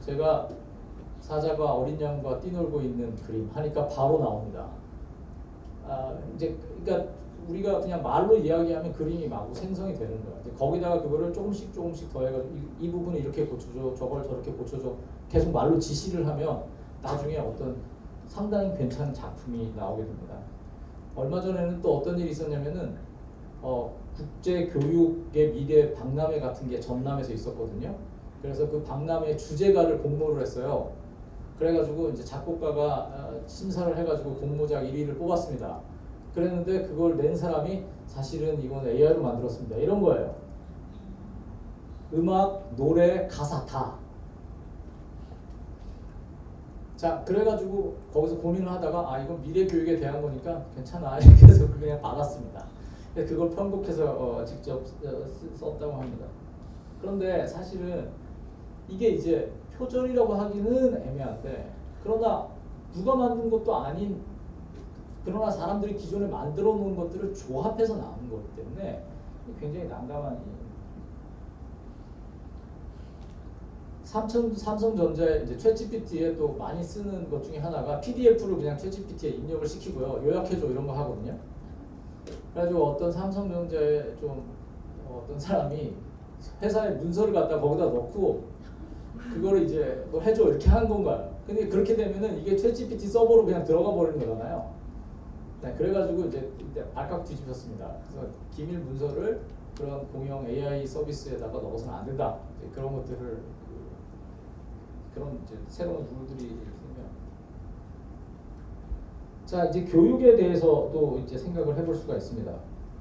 제가 사자가 어린 양과 뛰놀고 있는 그림 하니까 바로 나옵니다. 이제 그러니까 우리가 그냥 말로 이야기하면 그림이 마구 생성이 되는 거야. 거기다가 그거를 조금씩 더해가지고 이 부분을 이렇게 고쳐줘, 저걸 저렇게 고쳐줘. 계속 말로 지시를 하면 나중에 어떤 상당히 괜찮은 작품이 나오게 됩니다. 얼마 전에는 또 어떤 일이 있었냐면은 국제 교육의 미래 박람회 같은 게 전남에서 있었거든요. 그래서 그 박람회 주제가를 공모를 했어요. 그래가지고 이제 작곡가가 심사를 해가지고 공모작 1위를 뽑았습니다. 그랬는데 그걸 낸 사람이 사실은 이건 AI로 만들었습니다. 이런 거예요. 음악, 노래, 가사 다. 자, 그래가지고 거기서 고민을 하다가 이건 미래 교육에 대한 거니까 괜찮아. 이렇게 해서 그냥 받았습니다. 그걸 편곡해서 직접 썼다고 합니다. 그런데 사실은 이게 이제 표절이라고 하기는 애매한데 그러나 누가 만든 것도 아닌 그러나 사람들이 기존에 만들어 놓은 것들을 조합해서 나오는 거기 때문에 굉장히 난감한 일입니다. 삼성전자의 이제 챗GPT에 또 많이 쓰는 것 중에 하나가 PDF를 그냥 챗GPT에 입력을 시키고요. 요약해줘 이런 거 하거든요. 그래가지고 어떤 삼성전자의 좀 어떤 사람이 회사에 문서를 갖다 거기다 넣고 그거를 이제 뭐 해줘 이렇게 하는 건가요? 근데 그렇게 되면은 이게 챗GPT 서버로 그냥 들어가 버리는 거잖아요. 네, 그래가지고 이제 발칵 뒤집혔습니다. 그래서 기밀 문서를 그런 공용 AI 서비스에다가 넣어서는 안 된다. 이제 그런 것들을 그런 이제 새로운 룰들이 생겨요. 자, 이제 교육에 대해서도 이제 생각을 해볼 수가 있습니다.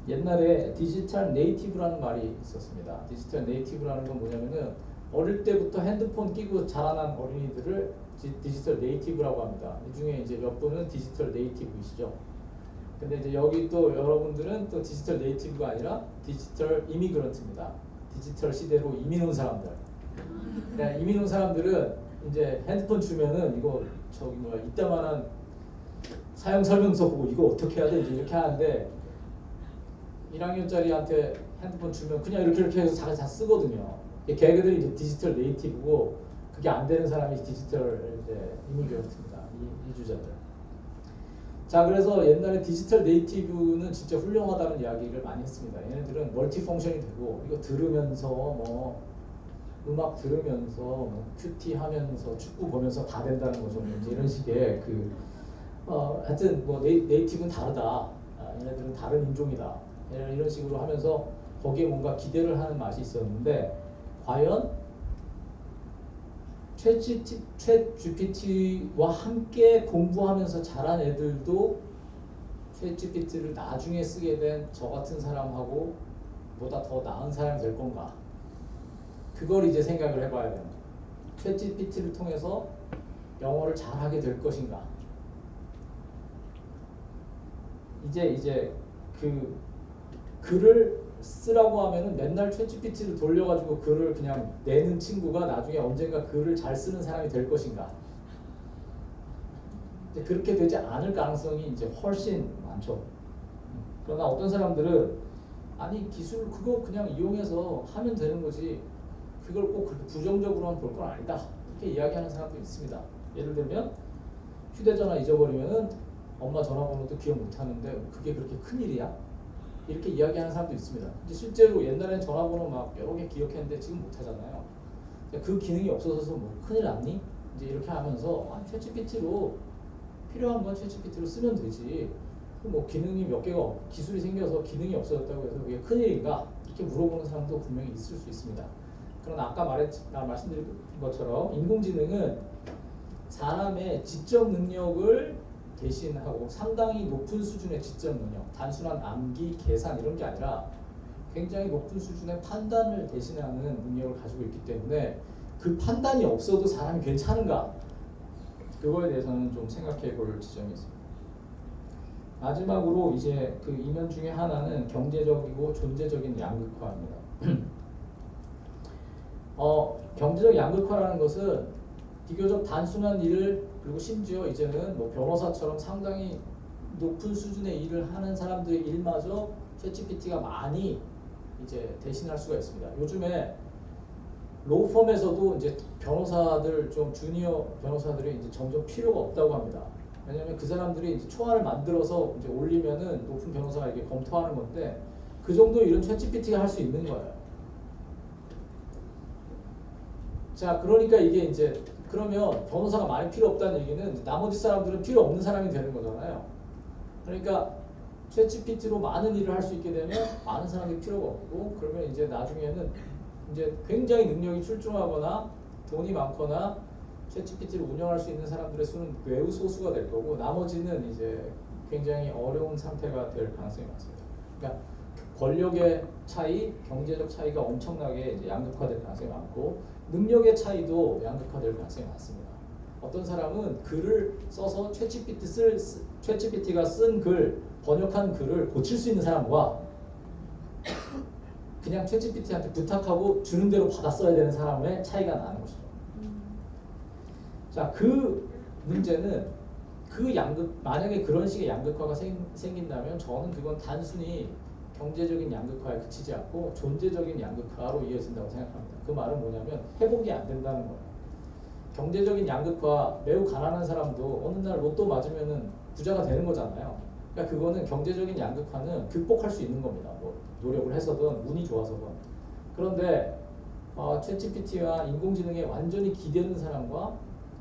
옛날에 디지털 네이티브라는 말이 있었습니다. 디지털 네이티브라는 건 뭐냐면은 어릴 때부터 핸드폰 끼고 자라난 어린이들을 디지털 네이티브라고 합니다. 이 중에 이제 몇 분은 디지털 네이티브이시죠. 근데 이제 여기 또 여러분들은 또 디지털 네이티브가 아니라 디지털 이미그런트입니다. 디지털 시대로 이민 온 사람들. 그냥 이민 온 사람들은 이제 핸드폰 주면은 이거 저기 뭐야 이따만한 사용 설명서 보고 이거 어떻게 해야 되지 이렇게 하는데 1학년짜리한테 핸드폰 주면 그냥 이렇게 해서 자기 다 쓰거든요. 걔네들이 이제 디지털 네이티브고 그게 안 되는 사람이 디지털 이제 이미그런트입니다. 이주자들. 자, 그래서 옛날에 디지털 네이티브는 진짜 훌륭하다는 이야기를 많이 했습니다. 얘네들은 멀티 펑션이 되고 이거 들으면서 뭐 음악 들으면서 뭐 큐티 하면서 축구 보면서 다 된다는 거죠. 이제 이런 식의 하여튼 뭐 네이티브는 다르다. 얘네들은 다른 인종이다. 이런 식으로 하면서 거기에 뭔가 기대를 하는 맛이 있었는데 과연 챗GPT와 함께 공부하면서 자란 애들도 챗GPT를 나중에 쓰게 된 저 같은 사람하고 보다 더 나은 사람이 될 건가? 그걸 이제 생각을 해봐야 됩니다. 챗GPT를 통해서 영어를 잘하게 될 것인가? 이제 그 글을 쓰라고 하면은 맨날 챗GPT를 돌려가지고 글을 그냥 내는 친구가 나중에 언젠가 글을 잘 쓰는 사람이 될 것인가? 이제 그렇게 되지 않을 가능성이 이제 훨씬 많죠. 그러나 어떤 사람들은 아니 기술 그거 그냥 이용해서 하면 되는 거지 그걸 꼭 그렇게 부정적으로만 볼 건 아니다 이렇게 이야기하는 사람도 있습니다. 예를 들면 휴대전화 잊어버리면은 엄마 전화번호도 기억 못하는데 그게 그렇게 큰일이야? 이렇게 이야기하는 사람도 있습니다. 이제 실제로 옛날엔 전화번호 막 여러 개 기억했는데 지금 못하잖아요. 그 기능이 없어져서 뭐 큰일 났니? 이제 이렇게 하면서 챗GPT로 필요한 건 챗GPT로 쓰면 되지. 뭐 기능이 몇 개가 기술이 생겨서 기능이 없어졌다고 해서 그게 큰일인가? 이렇게 물어보는 사람도 분명히 있을 수 있습니다. 그러나 아까 말씀드린 것처럼 인공지능은 사람의 지적 능력을 대신하고 상당히 높은 수준의 지적 능력, 단순한 암기, 계산 이런 게 아니라 굉장히 높은 수준의 판단을 대신하는 능력을 가지고 있기 때문에 그 판단이 없어도 사람이 괜찮은가? 그거에 대해서는 좀 생각해 볼 지점이 있습니다. 마지막으로 이제 그 이면 중에 하나는 경제적이고 존재적인 양극화입니다. 경제적 양극화라는 것은 비교적 단순한 일을 그리고 심지어 이제는 뭐 변호사처럼 상당히 높은 수준의 일을 하는 사람들의 일마저 챗GPT가 많이 이제 대신할 수가 있습니다. 요즘에 로펌에서도 이제 변호사들 좀 주니어 변호사들이 이제 점점 필요가 없다고 합니다. 왜냐하면 그 사람들이 이제 초안을 만들어서 이제 올리면은 높은 변호사가 이게 검토하는 건데 그 정도 일은 챗GPT가 할 수 있는 거예요. 자, 그러니까 이게 이제 그러면 변호사가 많이 필요 없다는 얘기는 나머지 사람들은 필요 없는 사람이 되는 거잖아요. 그러니까 챗GPT로 많은 일을 할 수 있게 되면 많은 사람이 필요가 없고 그러면 이제 나중에는 이제 굉장히 능력이 출중하거나 돈이 많거나 챗GPT를 운영할 수 있는 사람들의 수는 매우 소수가 될 거고 나머지는 이제 굉장히 어려운 상태가 될 가능성이 많습니다. 그러니까 권력의 차이, 경제적 차이가 엄청나게 이제 양극화될 가능성이 많고 능력의 차이도 양극화될 가능성이 많습니다. 어떤 사람은 글을 써서 챗GPT가 쓴 글, 번역한 글을 고칠 수 있는 사람과 그냥 챗GPT한테 부탁하고 주는 대로 받아 써야 되는 사람의 차이가 나는 것이죠. 자, 그 문제는 만약에 그런 식의 양극화가 생긴다면 저는 그건 단순히 경제적인 양극화에 그치지 않고 존재적인 양극화로 이어진다고 생각합니다. 그 말은 뭐냐면 회복이 안 된다는 거예요. 경제적인 양극화, 매우 가난한 사람도 어느 날 로또 맞으면은 부자가 되는 거잖아요. 그러니까 그거는 경제적인 양극화는 극복할 수 있는 겁니다. 뭐 노력을 해서든 운이 좋아서든. 그런데 챗GPT와 인공지능에 완전히 기대는 사람과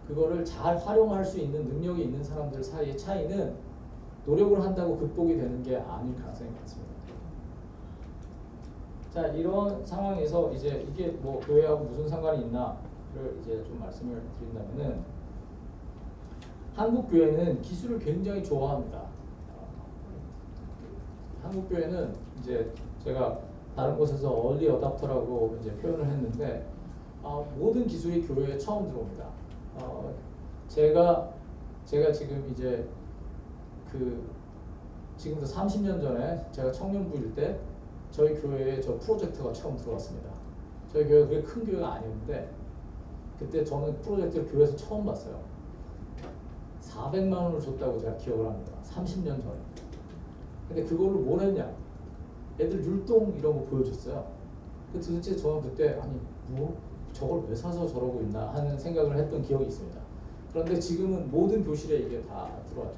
그거를 잘 활용할 수 있는 능력이 있는 사람들 사이의 차이는 노력을 한다고 극복이 되는 게 아닐 가능성이 많습니다. 자, 이런 상황에서 이제 이게 뭐 교회하고 무슨 상관이 있나를 이제 좀 말씀을 드린다면은 한국 교회는 기술을 굉장히 좋아합니다. 한국 교회는 이제 제가 다른 곳에서 얼리 어답터라고 이제 표현을 했는데 모든 기술이 교회에 처음 들어옵니다. 제가 지금 이제 지금부터 30년 전에 제가 청년부일 때 저희 교회에 저 프로젝트가 처음 들어왔습니다. 저희 교회가 그렇게 큰 교회가 아니었는데 그때 저는 프로젝트를 교회에서 처음 봤어요. 400만 원을 줬다고 제가 기억을 합니다. 30년 전에. 근데 그걸로 뭘 했냐? 애들 율동 이런 거 보여줬어요. 도대체 저는 그때 뭐 저걸 왜 사서 저러고 있나 하는 생각을 했던 기억이 있습니다. 그런데 지금은 모든 교실에 이게 다 들어와죠.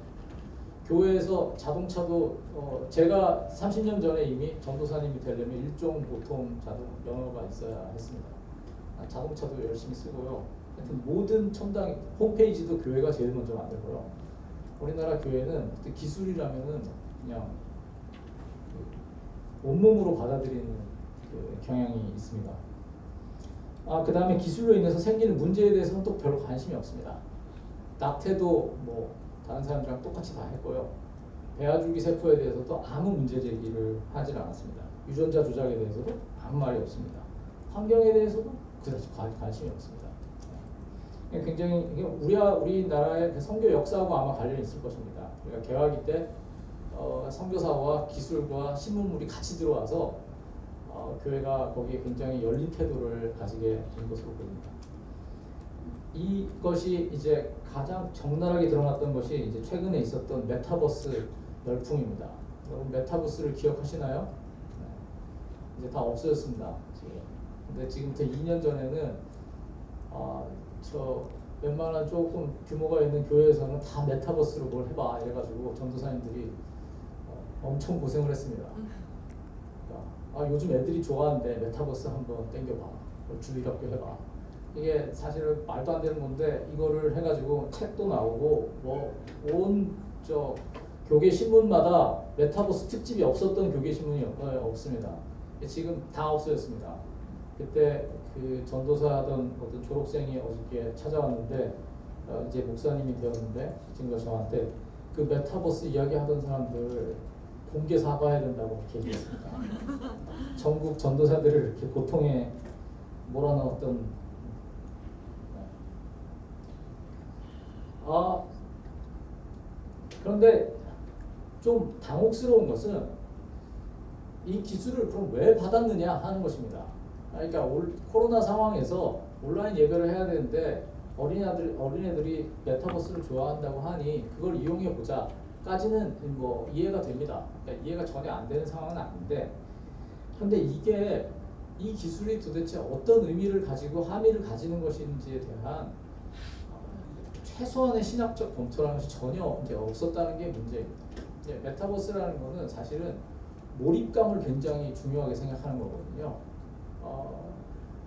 교회에서 자동차도 제가 30년 전에 이미 전도사님이 되려면 일종 보통 영어가 있어야 했습니다. 자동차도 열심히 쓰고요. 하여튼 모든 첨단 홈페이지도 교회가 제일 먼저 만들고요. 우리나라 교회는 기술이라면은 그냥 온몸으로 받아들이는 그 경향이 있습니다. 그 다음에 기술로 인해서 생기는 문제에 대해서는 또 별로 관심이 없습니다. 낙태도 뭐 다른 사람들이랑 똑같이 다 했고요. 배아줄기 세포에 대해서도 아무 문제 제기를 하질 않았습니다. 유전자 조작에 대해서도 아무 말이 없습니다. 환경에 대해서도 그다지 관심이 없습니다. 굉장히 우리나라의 그 선교 역사하고 아마 관련이 있을 것입니다. 그러니까 개화기 때 선교사와 기술과 신문물이 같이 들어와서 교회가 거기에 굉장히 열린 태도를 가지게 된 것으로 보입니다. 이것이 이제 가장 적나라하게 드러났던 것이 이제 최근에 있었던 메타버스 열풍입니다. 여러분 메타버스를 기억하시나요? 네. 이제 다 없어졌습니다. 지금. 근데 지금부터 2년 전에는 저 웬만한 조금 규모가 있는 교회에서는 다 메타버스로 뭘 해봐 이래가지고 전도사님들이 엄청 고생을 했습니다. 그러니까, 요즘 애들이 좋아하는데 메타버스 한번 땡겨봐, 주일학교 해봐. 이게 사실은 말도 안 되는 건데 이거를 해가지고 책도 나오고 뭐 온 교계 신문마다 메타버스 특집이 없었던 교계 신문이 없습니다. 지금 다 없어졌습니다. 그때 그 전도사하던 어떤 졸업생이 어저께 찾아왔는데 이제 목사님이 되었는데 지금 저한테 그 메타버스 이야기하던 사람들 공개 사과해야 된다고 이렇게 얘기했습니다. 전국 전도사들을 이렇게 고통에 몰아넣었던 그런데 좀 당혹스러운 것은 이 기술을 그럼 왜 받았느냐 하는 것입니다. 그러니까 코로나 상황에서 온라인 예배를 해야 되는데 어린애들이 메타버스를 좋아한다고 하니 그걸 이용해 보자까지는 뭐 이해가 됩니다. 그러니까 이해가 전혀 안 되는 상황은 아닌데, 그런데 이게 이 기술이 도대체 어떤 의미를 가지고 함의를 가지는 것인지에 대한 최소한의 신학적 검토라는 것이 전혀 이제 없었다는 게 문제입니다. 이제 메타버스라는 거는 사실은 몰입감을 굉장히 중요하게 생각하는 거거든요.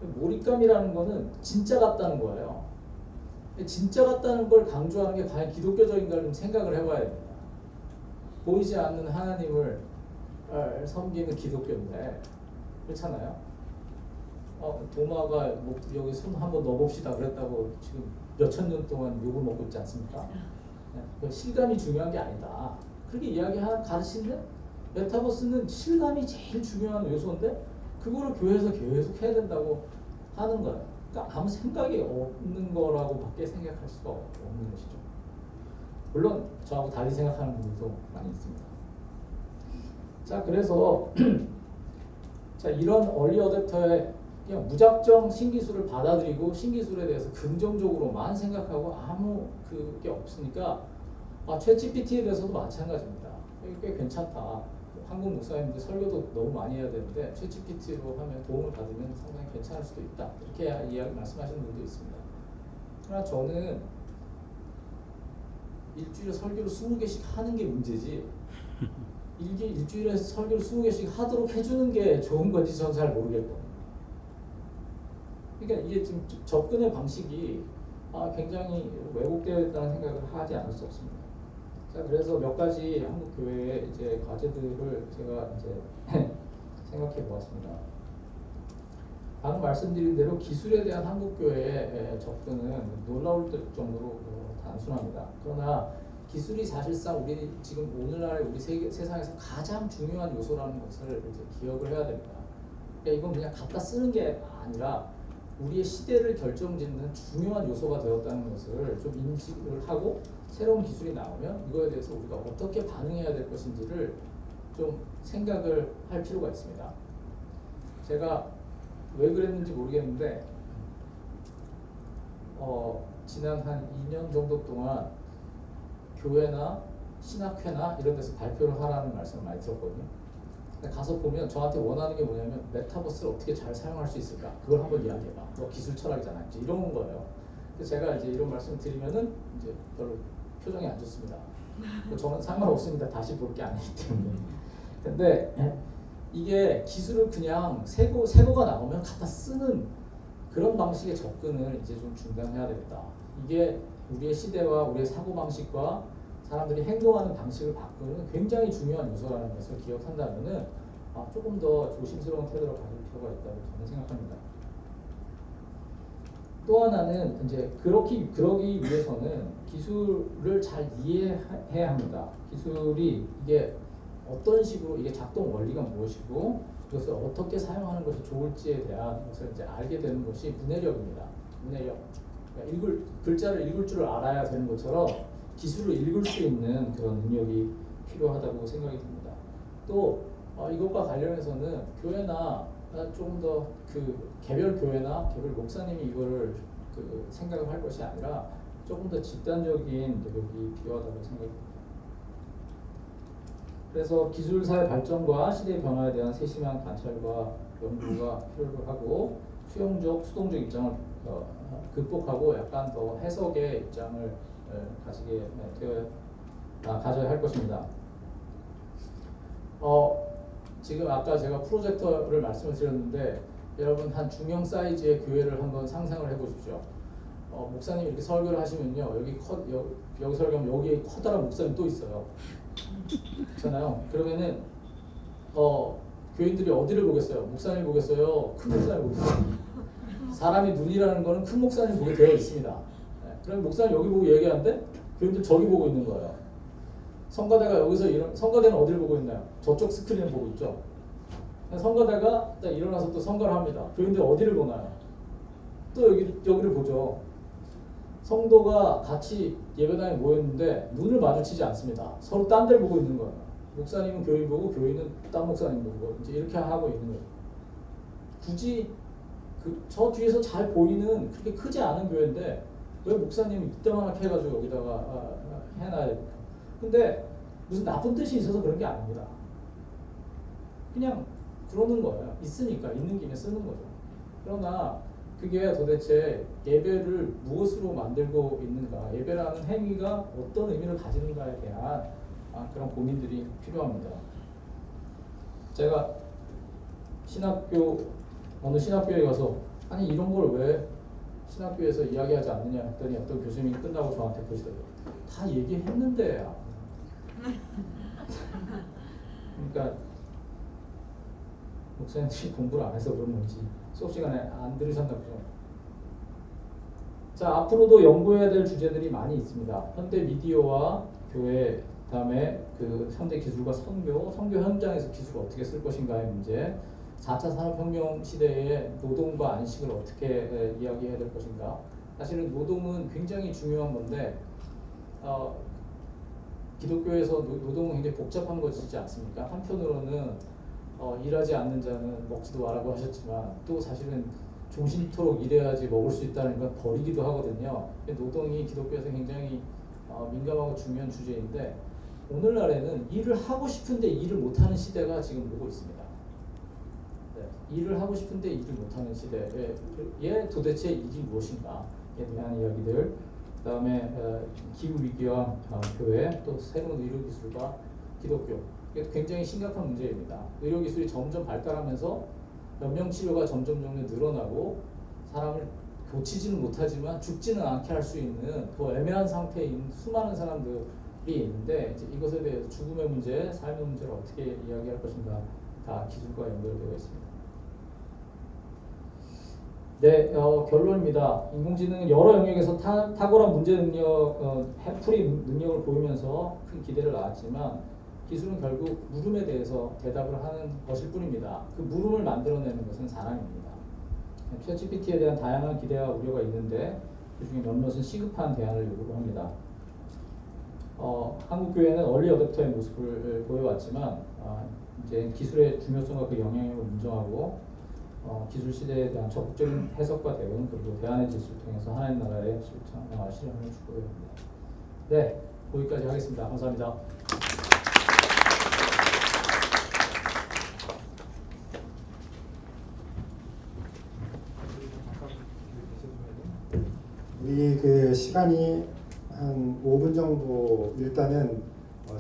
몰입감이라는 거는 진짜 같다는 거예요. 진짜 같다는 걸 강조하는 게 과연 기독교적인가를 좀 생각을 해봐야 됩니다. 보이지 않는 하나님을 섬기는 기독교인데 그렇잖아요. 도마가 여기 손 한번 넣어봅시다 그랬다고 지금 몇천 년 동안 욕을 먹고 있지 않습니까? 실감이 중요한 게 아니다. 그렇게 가르치는데 메타버스는 실감이 제일 중요한 요소인데 그거를 교회에서 계속 해야 된다고 하는 거예요. 그러니까 아무 생각이 없는 거라고밖에 생각할 수가 없는 것이죠. 물론 저하고 달리 생각하는 분들도 많이 있습니다. 자, 그래서 자, 이런 얼리 어댑터의 그냥 무작정 신기술을 받아들이고 신기술에 대해서 긍정적으로만 생각하고 아무 그게 없으니까 챗GPT에 대해서도 마찬가지입니다. 꽤 괜찮다. 한국 목사님들 설교도 너무 많이 해야 되는데 챗GPT로 하면 도움을 받으면 상당히 괜찮을 수도 있다. 이렇게 이야기 말씀하시는 분도 있습니다. 그러나 저는 일주일에 설교를 20개씩 하는 게 문제지 일주일에 설교를 20개씩 하도록 해주는 게 좋은 건지 저는 잘 모르겠거든요. 그러니까 이게 지금 접근의 방식이 굉장히 왜곡되어 있다는 생각을 하지 않을 수 없습니다. 자, 그래서 몇 가지 한국 교회의 이제 과제들을 제가 이제 생각해 보았습니다. 방금 말씀드린 대로 기술에 대한 한국 교회의 접근은 놀라울 정도로 단순합니다. 그러나 기술이 사실상 우리 지금 오늘날 우리 세상에서 가장 중요한 요소라는 것을 이제 기억을 해야 됩니다. 그러니까 이건 그냥 갖다 쓰는 게 아니라 우리의 시대를 결정짓는 중요한 요소가 되었다는 것을 좀 인식을 하고 새로운 기술이 나오면 이거에 대해서 우리가 어떻게 반응해야 될 것인지를 좀 생각을 할 필요가 있습니다. 제가 왜 그랬는지 모르겠는데 지난 한 2년 정도 동안 교회나 신학회나 이런 데서 발표를 하라는 말씀을 많이 들었거든요. 근데 가서 보면 저한테 원하는 게 뭐냐면 메타버스를 어떻게 잘 사용할 수 있을까? 그걸 한번 이야기해봐. 너 기술 철학이잖아. 이제 이런 거예요. 그래서 제가 이제 이런 말씀을 드리면은 이제 별로 표정이 안 좋습니다. 저는 상관없습니다. 다시 볼 게 아니기 때문에. 근데 이게 기술을 그냥 새 거가 나오면 갖다 쓰는 그런 방식의 접근을 이제 좀 중단해야 되겠다. 이게 우리의 시대와 우리의 사고 방식과 사람들이 행동하는 방식을 바꾸는 굉장히 중요한 요소라는 것을 기억한다면은 조금 더 조심스러운 태도를 가질 필요가 있다고 저는 생각합니다. 또 하나는 이제 그러기 위해서는 기술을 잘 이해해야 합니다. 기술이 이게 어떤 식으로 이게 작동 원리가 무엇이고 이것을 어떻게 사용하는 것이 좋을지에 대한 것을 이제 알게 되는 것이 문해력입니다. 문해력. 그러니까 글자를 읽을 줄 알아야 되는 것처럼 기술을 읽을 수 있는 그런 능력이 필요하다고 생각이 듭니다. 또 이것과 관련해서는 교회나 조금 더 그 개별 교회나 개별 목사님이 이거를 그 생각을 할 것이 아니라 조금 더 집단적인 노력이 필요하다고 생각합니다. 그래서 기술사의 발전과 시대의 변화에 대한 세심한 관찰과 연구가 필요로 하고 수용적, 수동적 입장을 극복하고 약간 더 해석의 입장을 가져야 할 것입니다. 지금 아까 제가 프로젝터를 말씀을 드렸는데 여러분 한 중형 사이즈의 교회를 한번 상상을 해보십시오. 목사님이 이렇게 설교를 하시면요 여기 설교하면 여기에 커다란 목사님 또 있어요. 그렇잖아요. 그러면은 교인들이 어디를 보겠어요? 목사님 보겠어요? 큰 목사님 보겠어요? 사람이 눈이라는 거는 큰 목사님 보게 되어 있습니다. 그럼 목사님 여기 보고 얘기하는데 교인들 저기 보고 있는 거예요. 성가대가 여기서 성가대는 어디를 보고 있나요? 저쪽 스크린을 보고 있죠. 성가대가 딱 일어나서 또 성가를 합니다. 교인들 어디를 보나요? 또 여기를 보죠. 성도가 같이 예배당에 모였는데 눈을 마주치지 않습니다. 서로 딴 데를 보고 있는 거예요. 목사님은 교인 보고 교인은 딴 목사님 보고 이제 이렇게 하고 있는 거예요. 굳이 저 뒤에서 잘 보이는 그렇게 크지 않은 교회인데 왜 목사님이 이따만하게 해가지고 여기다가 해놔야 됩니까? 근데 무슨 나쁜 뜻이 있어서 그런 게 아닙니다. 그냥 그러는 거예요. 있으니까 있는 김에 쓰는 거죠. 그러나 그게 도대체 예배를 무엇으로 만들고 있는가, 예배라는 행위가 어떤 의미를 가지는가에 대한 그런 고민들이 필요합니다. 제가 어느 신학교에 가서 아니 이런 걸 왜 신학교에서 이야기하지 않느냐 했더니 어떤 교수님이 끝나고 저한테 그러시더라고요. 다 얘기했는데. 그러니까 목사님들이 공부를 안 해서 그런 건지 수업 시간에 안 들으셨나 보죠. 자, 앞으로도 연구해야 될 주제들이 많이 있습니다. 현대 미디어와 교회, 그다음에 그 현대 기술과 선교 현장에서 기술을 어떻게 쓸 것인가의 문제, 4차 산업혁명 시대의 노동과 안식을 어떻게 이야기해야 될 것인가. 사실은 노동은 굉장히 중요한 건데 기독교에서 노동은 굉장히 복잡한 것이지 않습니까? 한편으로는 일하지 않는 자는 먹지도 말라고 하셨지만 또 사실은 종신토록 일해야지 먹을 수 있다는 건 버리기도 하거든요. 노동이 기독교에서 굉장히 민감하고 중요한 주제인데 오늘날에는 일을 하고 싶은데 일을 못하는 시대가 지금 오고 있습니다. 네, 일을 하고 싶은데 일을 못하는 시대에 도대체 일이 무엇인가에 대한 이야기들, 그 다음에 기후위기와 교회, 또 새로운 의료기술과 기독교, 이게 굉장히 심각한 문제입니다. 의료기술이 점점 발달하면서 연명치료가 점점 늘어나고 사람을 고치지는 못하지만 죽지는 않게 할 수 있는 더 애매한 상태인 수많은 사람들이 있는데 이제 이것에 대해서 죽음의 문제, 삶의 문제를 어떻게 이야기할 것인가 다 기술과 연결되어 있습니다. 네, 결론입니다. 인공지능은 여러 영역에서 탁월한 문제 능력, 풀이 능력을 보이면서 큰 기대를 낳았지만 기술은 결국 물음에 대해서 대답을 하는 것일 뿐입니다. 그 물음을 만들어내는 것은 사람입니다. 챗GPT에 대한 다양한 기대와 우려가 있는데 그중에 몇몇은 시급한 대안을 요구합니다. 한국 교회는 얼리 어댑터의 모습을 보여왔지만 이제 기술의 중요성과 그 영향력을 인정하고 기술 시대에 대한 적극적인 해석과 대응 그리고 대안의 질서를 통해서 하나님 나라의 실현을 추구해야 합니다. 네, 거기까지 하겠습니다. 감사합니다. 우리 그 시간이 한 5분 정도 일단은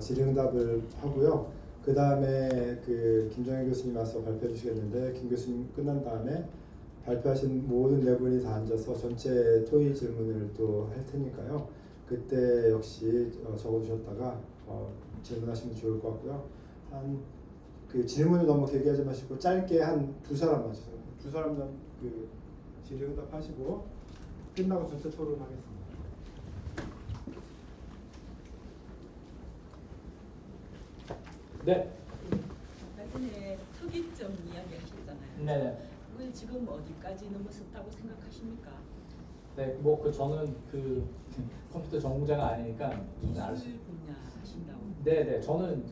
질의응답을 하고요. 그 다음에 그 김정일 교수님 와서 발표해 주시겠는데 김 교수님 끝난 다음에 발표하신 모든 네 분이 다 앉아서 전체 토의 질문을 또 할 테니까요. 그때 역시 적어주셨다가 질문하시면 좋을 것 같고요. 한 그 질문을 너무 길게 하지 마시고 짧게 한 두 사람만 주세요. 두 사람만 그 질의응답 하시고 끝나고 전체 토론하겠습니다. 네. 아까 전에 특이점 이야기 하셨잖아요. 네. 그걸 지금 어디까지 넘어섰다고 생각하십니까? 네, 뭐 그 저는 그 컴퓨터 전공자가 아니니까 기술 분야 하신다고. 네, 저는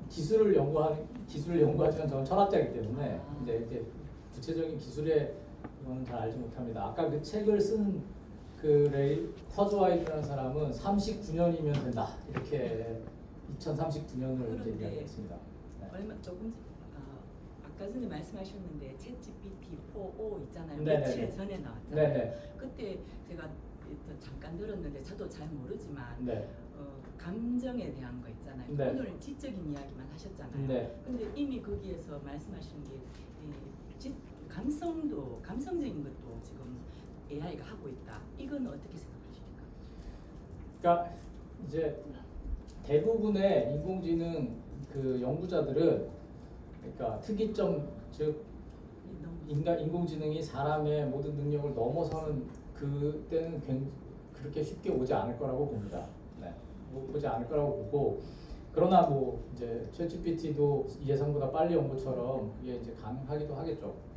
기술을 연구하지만 저는 철학자이기 때문에 이제 이렇게 구체적인 기술에 저는 잘 알지 못합니다. 아까 그 책을 쓴 그 레이 커즈와이드라는 사람은 39년이면 된다 이렇게 2039년을 이제 이야기했습니다. 네. 얼마 조금 아까 전에 말씀하셨는데 챗GPT 4.5 있잖아요. 네네네. 며칠 전에 나왔잖아요. 네네. 그때 제가 잠깐 들었는데 저도 잘 모르지만 네. 감정에 대한 거 있잖아요. 네. 오늘 지적인 이야기만 하셨잖아요. 네. 근데 이미 거기에서 말씀하신 게 감성적인 것도 지금 AI가 하고 있다. 이건 어떻게 생각하십니까? 그러니까 이제 대부분의 인공지능 그 연구자들은 그러니까 특이점 즉 인공지능이 사람의 모든 능력을 넘어서는 그때는 그렇게 쉽게 오지 않을 거라고 봅니다. 네, 오지 않을 거라고 보고 그러나 뭐 이제 챗GPT도 예상보다 빨리 온 것처럼 그게 이제 가능하기도 하겠죠.